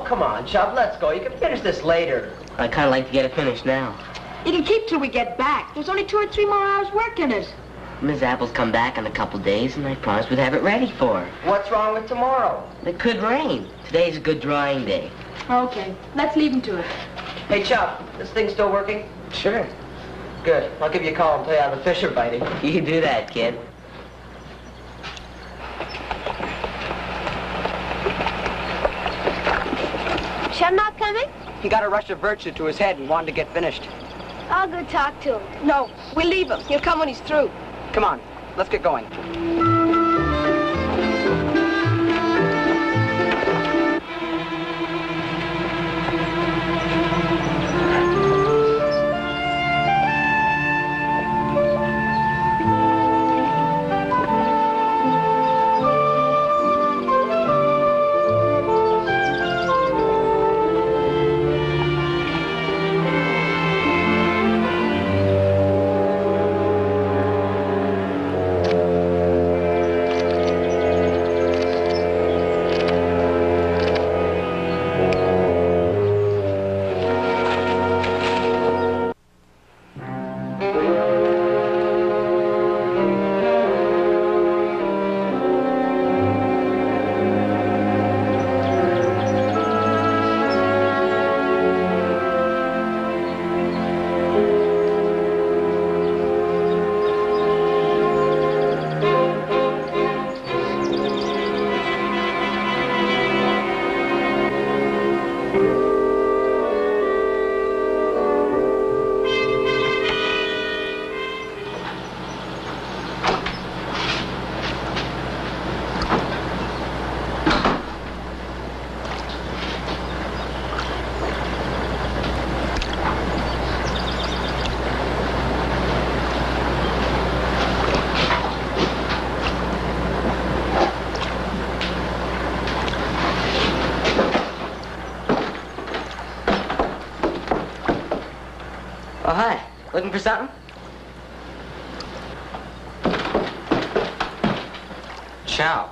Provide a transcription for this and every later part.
Come on, Chubb, let's go. You can finish this later. I'd kind of like to get it finished now. You can keep till we get back. There's only 2 or 3 more hours work in it. Miss Apple's come back in a couple days, and I promised we'd have it ready for her. What's wrong with tomorrow? It could rain. Today's a good drying day. Okay, let's leave him to it. Hey, Chubb, this thing still working? Sure. Good. I'll give you a call and tell you how the fish are biting. You do that, kid. Chubb not coming? He got a rush of virtue to his head and wanted to get finished. I'll go talk to him. No, we'll leave him. He'll come when he's through. Come on, let's get going. Oh, hi. Looking for something? Chow.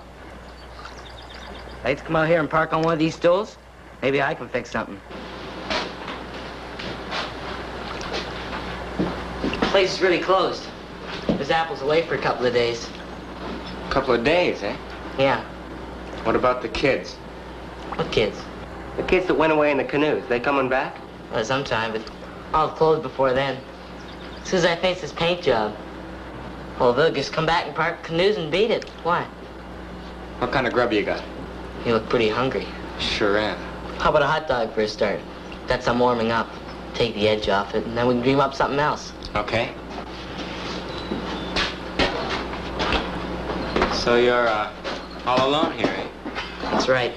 Like to come out here and park on one of these stools? Maybe I can fix something. The place is really closed. Miss Apple's away for a couple of days. Couple of days, eh? Yeah. What about the kids? What kids? The kids that went away in the canoes, they coming back? Well, sometime, but I'll have closed before then. As soon as I finish this paint job. Well, they'll just come back and park canoes and beat it. Why? What kind of grub you got? You look pretty hungry. Sure am. How about a hot dog for a start? That's some warming up. Take the edge off it, and then we can dream up something else. Okay. So you're, all alone here, eh? That's right.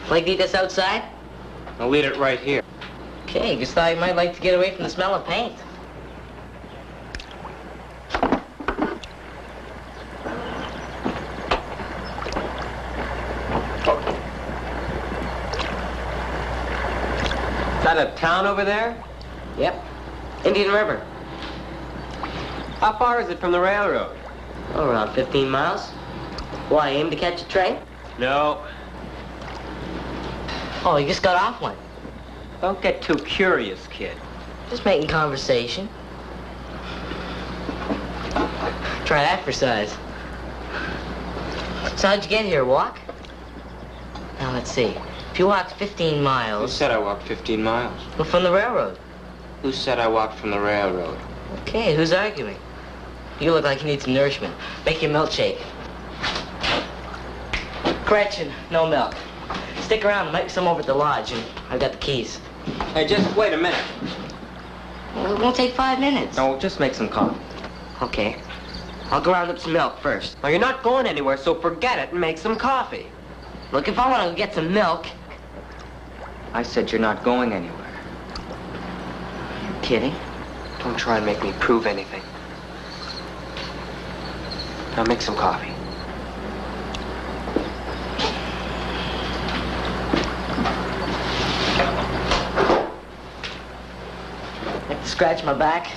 Like to eat this outside? I'll eat it right here. Okay, just thought you might like to get away from the smell of paint. Is that a town over there? Yep. Indian River. How far is it from the railroad? Oh, around 15 miles. Why, aim to catch a train? No. Oh, you just got off one. Don't get too curious, kid. Just making conversation. Try that for size. So how'd you get here, walk? Now, let's see. If you walked 15 Who miles... said I walked 15 miles? Well, from the railroad. Who said I walked from the railroad? Okay, who's arguing? You look like you need some nourishment. Make your milkshake. Correction, no milk. Stick around and make some over at the lodge, and I've got the keys. Hey, just wait a minute. Well, it won't take 5 minutes. No, just make some coffee. Okay. I'll go round up some milk first. Well, you're not going anywhere, so forget it and make some coffee. Look, if I want to get some milk... I said you're not going anywhere. You kidding? Don't try and make me prove anything. Now make some coffee. Like to scratch my back?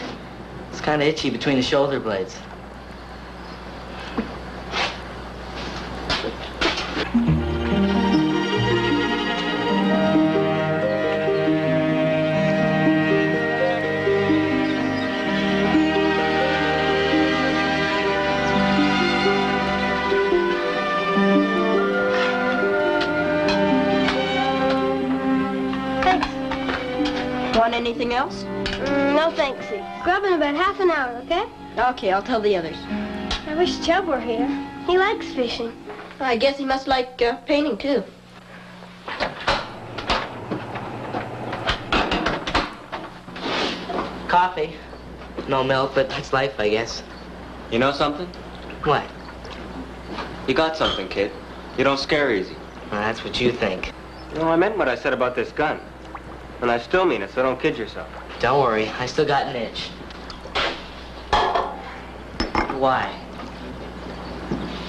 It's kind of itchy between the shoulder blades. Want anything else? No, thanks. Grub in about half an hour, okay? Okay, I'll tell the others. I wish Chubb were here. He likes fishing. I guess he must like painting, too. Coffee. No milk, but that's life, I guess. You know something? What? You got something, kid. You don't scare easy. Well, that's what you think. No, I meant what I said about this gun. And I still mean it, so don't kid yourself. Don't worry, I still got an itch. Why?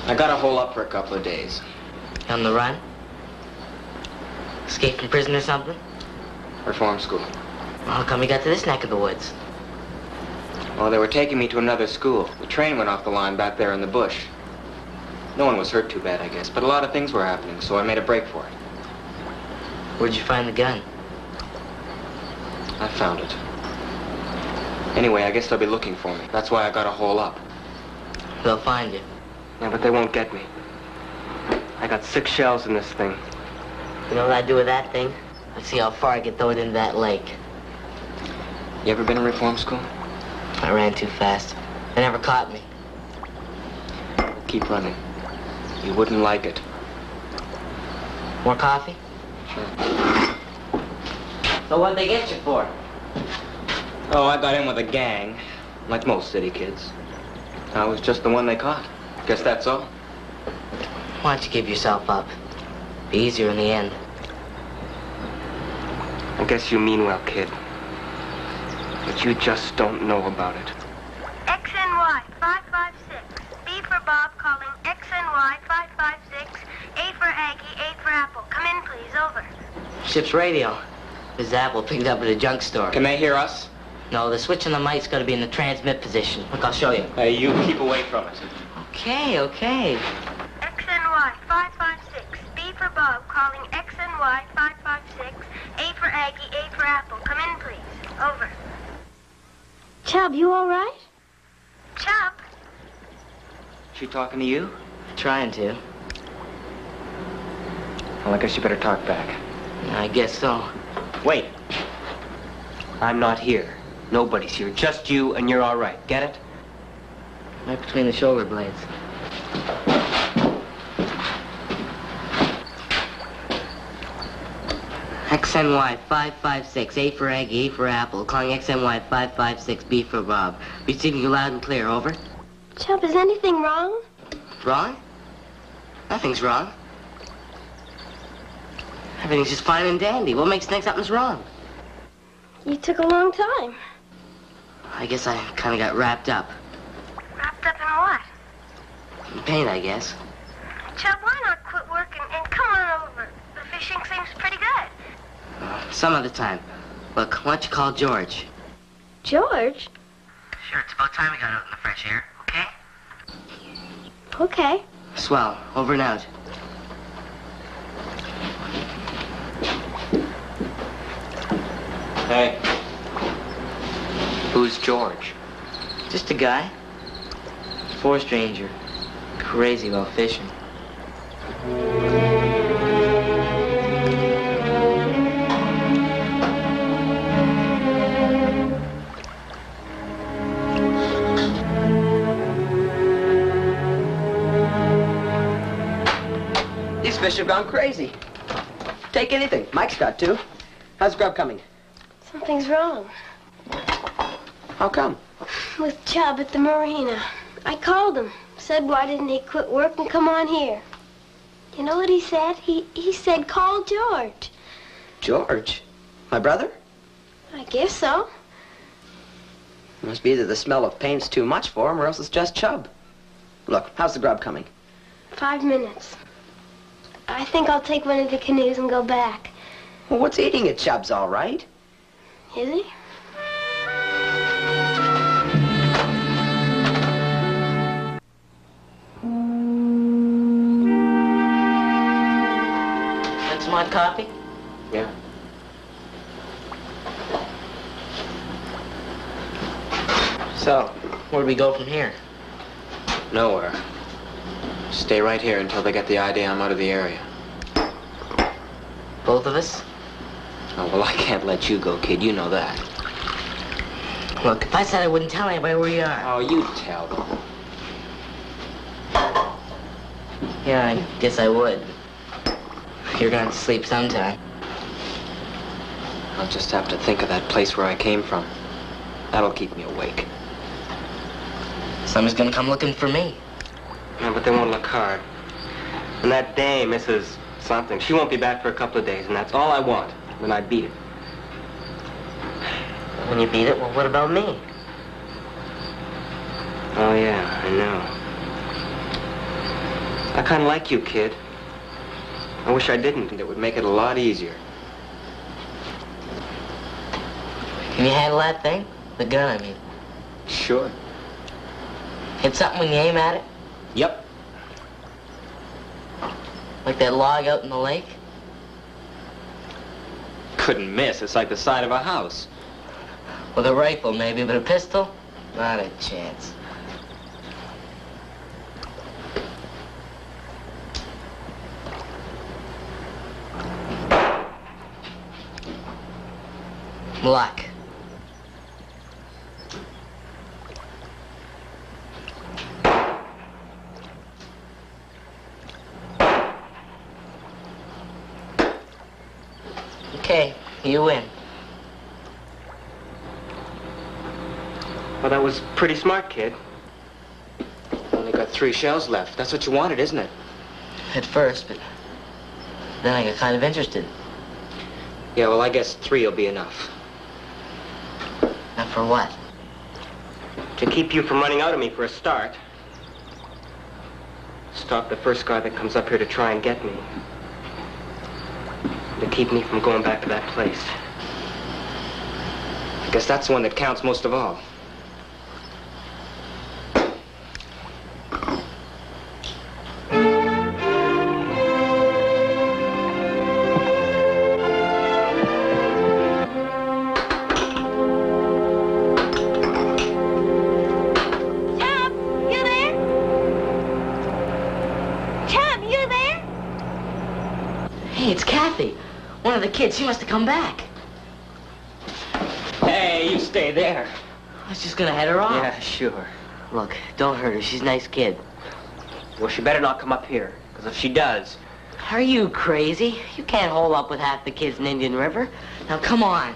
I got a hole up for a couple of days. On the run? Escaped from prison or something? Reform school. Well, how come you got to this neck of the woods? Well, they were taking me to another school. The train went off the line back there in the bush. No one was hurt too bad, I guess, but a lot of things were happening, so I made a break for it. Where'd you find the gun? I found it. Anyway, I guess they'll be looking for me. That's why I got a hole up. They'll find you. Yeah, but they won't get me. I got 6 shells in this thing. You know what I'd do with that thing? I'd see how far I could throw it into that lake. You ever been in reform school? I ran too fast. They never caught me. Keep running. You wouldn't like it. More coffee? Sure. So what'd they get you for? Oh, I got in with a gang, like most city kids. I was just the one they caught. Guess that's all. Why don't you give yourself up? Be easier in the end. I guess you mean well, kid. But you just don't know about it. XNY 556. B for Bob calling XNY 556. A for Aggie, A for Apple. Come in, please. Over. Ship's radio. This apple picked up at a junk store. Can they hear us? No, the switch on the mic's got to be in the transmit position. Look, I'll show you. Hey, you keep away from it. Okay. XNY 556. B for Bob calling XNY 556. A for Aggie, A for Apple. Come in, please. Over. Chubb, you all right? Chubb? She talking to you? Trying to. Well, I guess you better talk back. I guess so. Wait. I'm not here. Nobody's here. Just you, and you're all right. Get it? Right between the shoulder blades. XNY 556, A for Aggie, A for Apple. Calling XNY 556, B for Bob. Receiving you loud and clear, over. Chubb, is anything wrong? Wrong? Nothing's wrong. Everything's just fine and dandy. What makes you think something's wrong? You took a long time. I guess I kind of got wrapped up. Wrapped up in what? In pain, I guess. Chubb, why not quit work and come on over? The fishing seems pretty good. Some other time. Look, why don't you call George? George? Sure, it's about time we got out in the fresh air, okay? Okay. Swell. Over and out. Hey. Who's George? Just a guy. Forest ranger. Crazy about fishing. These fish have gone crazy. Take anything. Mike's got to. How's Grub coming? Something's wrong How come? with Chubb at the marina. I called him. Said why didn't he quit work and come on here? You know what he said? He said call George. George? My brother? I guess so. Must be either the smell of paint's too much for him or else it's just Chubb. Look, how's the grub coming? 5 minutes. I think I'll take one of the canoes and go back. Well, what's eating it? Chubb's all right. Is he? That's my copy? Yeah. So, where do we go from here? Nowhere. Stay right here until they get the idea I'm out of the area. Both of us? Oh, well, I can't let you go, kid. You know that. Look, if I said I wouldn't tell anybody where you are. Oh, you tell them. Yeah, I guess I would. You're gonna have to sleep sometime. I'll just have to think of that place where I came from. That'll keep me awake. Somebody's gonna come looking for me. Yeah, but they won't look hard. And that dame, Mrs. Something, she won't be back for a couple of days, and that's all I want. Then I beat it. When you beat it, well, what about me? Oh, yeah, I know. I kind of like you, kid. I wish I didn't. It would make it a lot easier. Can you handle that thing? The gun, I mean. Sure. Hit something when you aim at it? Yep. Like that log out in the lake? Couldn't miss. It's like the side of a house. With a rifle, maybe, but a pistol? Not a chance. Luck. Okay, you win. Well, that was pretty smart, kid. Only got 3 shells left. That's what you wanted, isn't it? At first, but then I got kind of interested. Yeah, well, I guess 3 will be enough. Now for what? To keep you from running out of me for a start. Stop the first guy that comes up here to try and get me. To keep me from going back to that place. I guess that's the one that counts most of all. Chubb, you there? Chubb, you there? Hey, it's Kathy. One of the kids. She must have come back. Hey, you stay there. I was just gonna head her off. Yeah, sure. Look, don't hurt her. She's a nice kid. Well, she better not come up here, because if she does... Are you crazy? You can't hole up with half the kids in Indian River. Now, come on.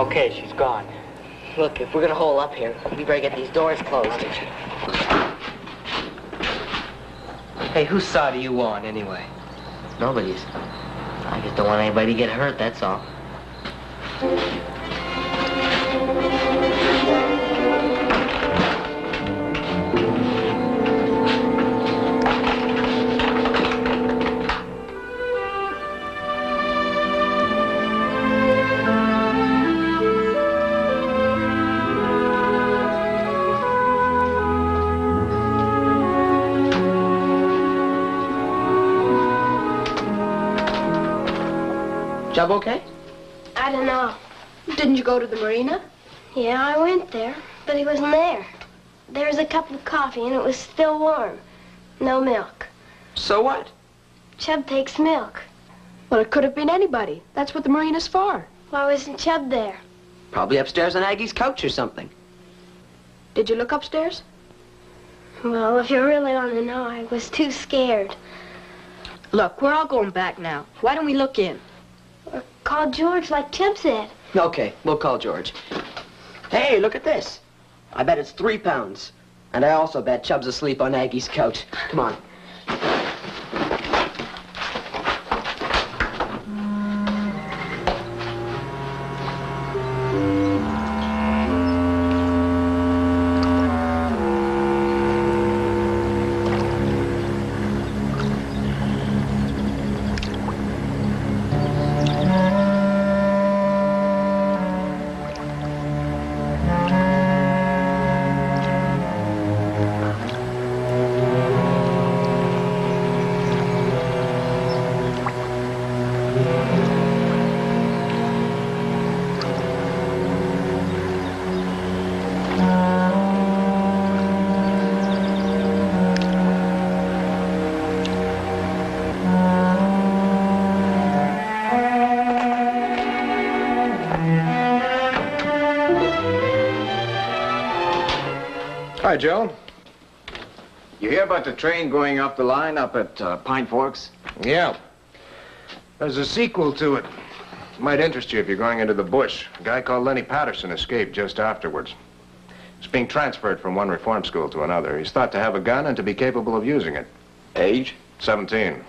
Okay, she's gone. Look, if we're gonna hole up here, we better get these doors closed. Hey, whose side are you on, anyway? Nobody's. I just don't want anybody to get hurt, that's all. Job okay? I don't know. Didn't you go to the marina? Yeah, I went there, but he wasn't there. There was a cup of coffee, and it was still warm. No milk. So what? Chub takes milk. Well, it could have been anybody. That's what the marina's for. Why wasn't Chub there? Probably upstairs on Aggie's couch or something. Did you look upstairs? Well, if you really want to know, I was too scared. Look, we're all going back now. Why don't we look in? Or call George like Chub said. Okay, we'll call George. Hey, look at this. I bet it's 3 pounds. And I also bet Chubb's asleep on Aggie's couch. Come on. Hi, Joe. You hear about the train going off the line up at Pine Forks? Yeah. There's a sequel to it. Might interest you if you're going into the bush. A guy called Lennie Patterson escaped just afterwards. He's being transferred from one reform school to another. He's thought to have a gun and to be capable of using it. Age? 17.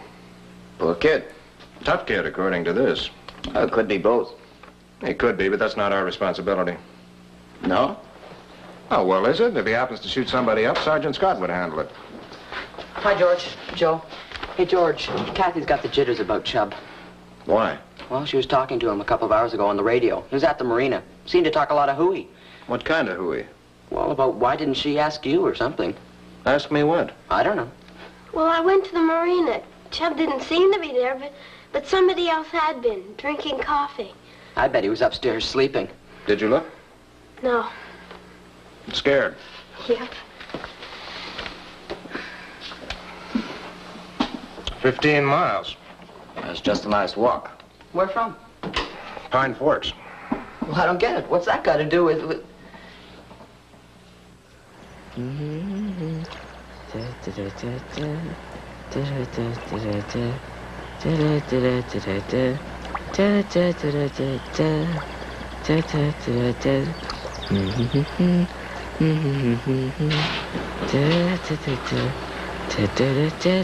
Poor kid. Tough kid, according to this. It could be both. He could be, but that's not our responsibility. No? Oh, well, is it? If he happens to shoot somebody up, Sergeant Scott would handle it. Hi, George. Joe. Hey, George. Kathy's got the jitters about Chubb. Why? Well, she was talking to him a couple of hours ago on the radio. He was at the marina. Seemed to talk a lot of hooey. What kind of hooey? Well, about why didn't she ask you or something. Ask me what? I don't know. Well, I went to the marina. Chub didn't seem to be there, but somebody else had been, drinking coffee. I bet he was upstairs sleeping. Did you look? No. Scared? Yep. 15 miles. That's just a nice walk. Where from? Pine Forks. Well, I don't get it. What's that got to do with...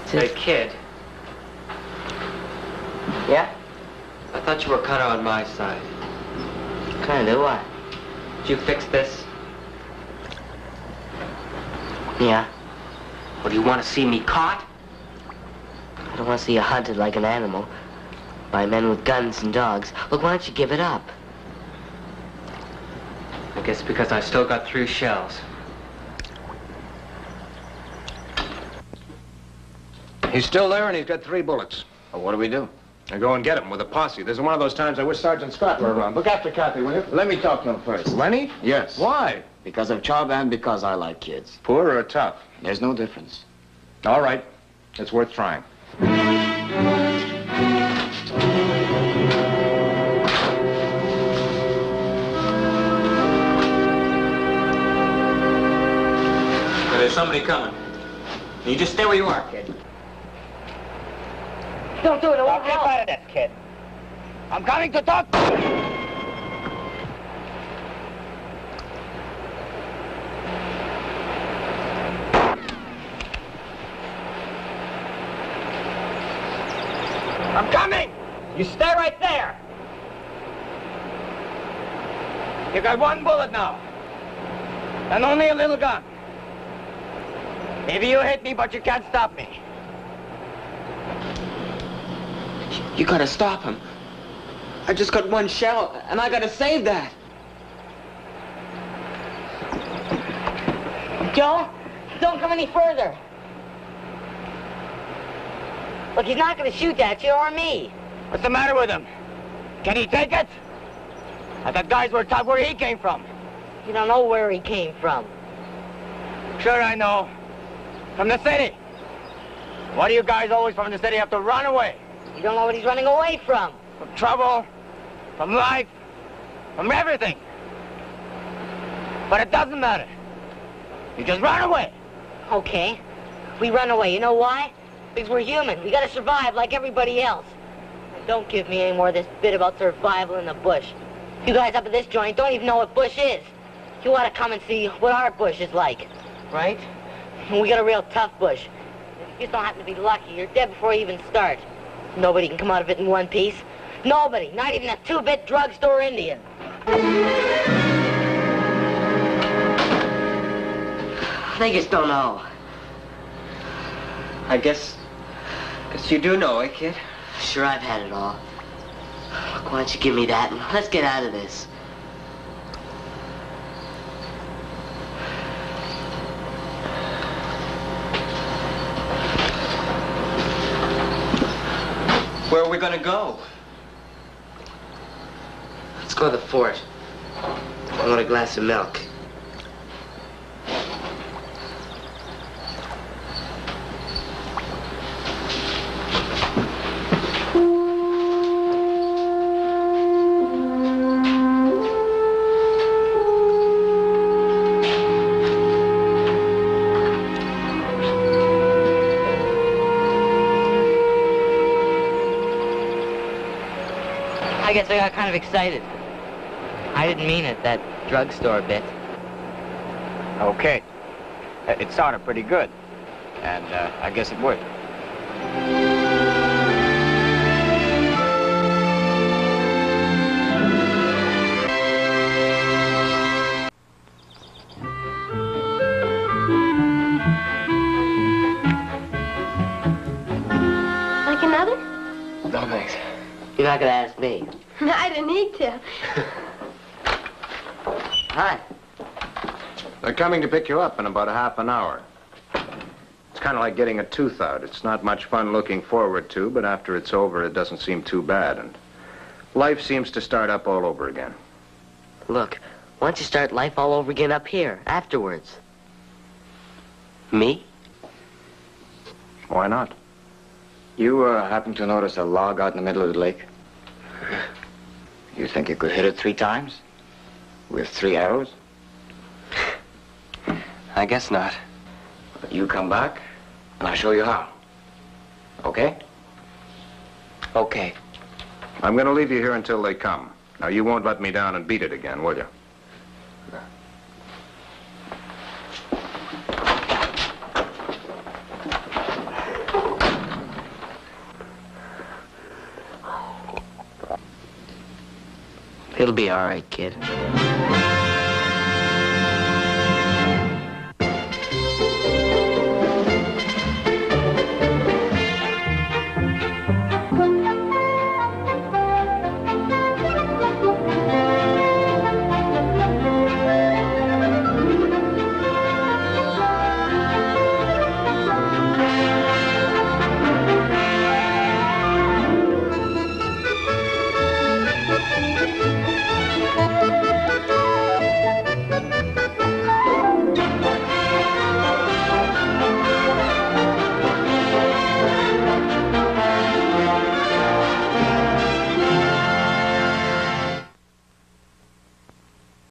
Hey, kid. Yeah? I thought you were kind of on my side. Kinda do what? Did you fix this? Yeah. Or do you want to see me caught? I don't want to see you hunted like an animal by men with guns and dogs. Look, why don't you give it up? I guess because I still got 3 shells. He's still there and he's got 3 bullets. Well, what do we do? I go and get him with a posse. This is one of those times I wish Sergeant Scott were around. Look after Kathy, will you? Let me talk to him first. Lennie? Yes. Why? Because of Chubb and because I like kids. Poor or tough? There's no difference. All right. It's worth trying. There's somebody coming. You just stay where you are, kid. Don't do it. It won't help. Out of this, kid. I'm coming to talk. I'm coming! You stay right there! You got one bullet now. And only a little gun. Maybe you hit me, but you can't stop me. You gotta stop him. I just got one shell, and I gotta save that. Joe, don't come any further. Look, he's not going to shoot at you or me. What's the matter with him? Can he take it? I thought guys were taught where he came from. You don't know where he came from. Sure I know. From the city. Why do you guys always from the city have to run away? You don't know what he's running away from. From trouble, from life, from everything. But it doesn't matter. You just run away. Okay. We run away. You know why? Because we're human. We gotta survive like everybody else. And don't give me any more of this bit about survival in the bush. You guys up at this joint don't even know what bush is. You ought to come and see what our bush is like. Right? And we got a real tough bush. If you just don't happen to be lucky, you're dead before you even start. Nobody can come out of it in one piece. Nobody. Not even a two-bit drugstore Indian. They just don't know. I guess you do know, eh, kid? Sure, I've had it all. Look, why don't you give me that and let's get out of this. Where are we gonna go? Let's go to the fort. I want a glass of milk. I guess I got kind of excited. I didn't mean it, that drugstore bit. Okay. It sounded pretty good. And I guess it would. Like another? No, thanks. You're not gonna ask me. I didn't need to. Hi. They're coming to pick you up in about a half an hour. It's kind of like getting a tooth out. It's not much fun looking forward to, but after it's over, it doesn't seem too bad, and life seems to start up all over again. Look, why don't you start life all over again up here, afterwards? Me? Why not? You happen to notice a log out in the middle of the lake? You think you could hit it 3 times? With 3 arrows? I guess not. You come back, and I'll show you how. Okay? Okay. I'm going to leave you here until they come. Now, you won't let me down and beat it again, will you? It'll be all right, kid.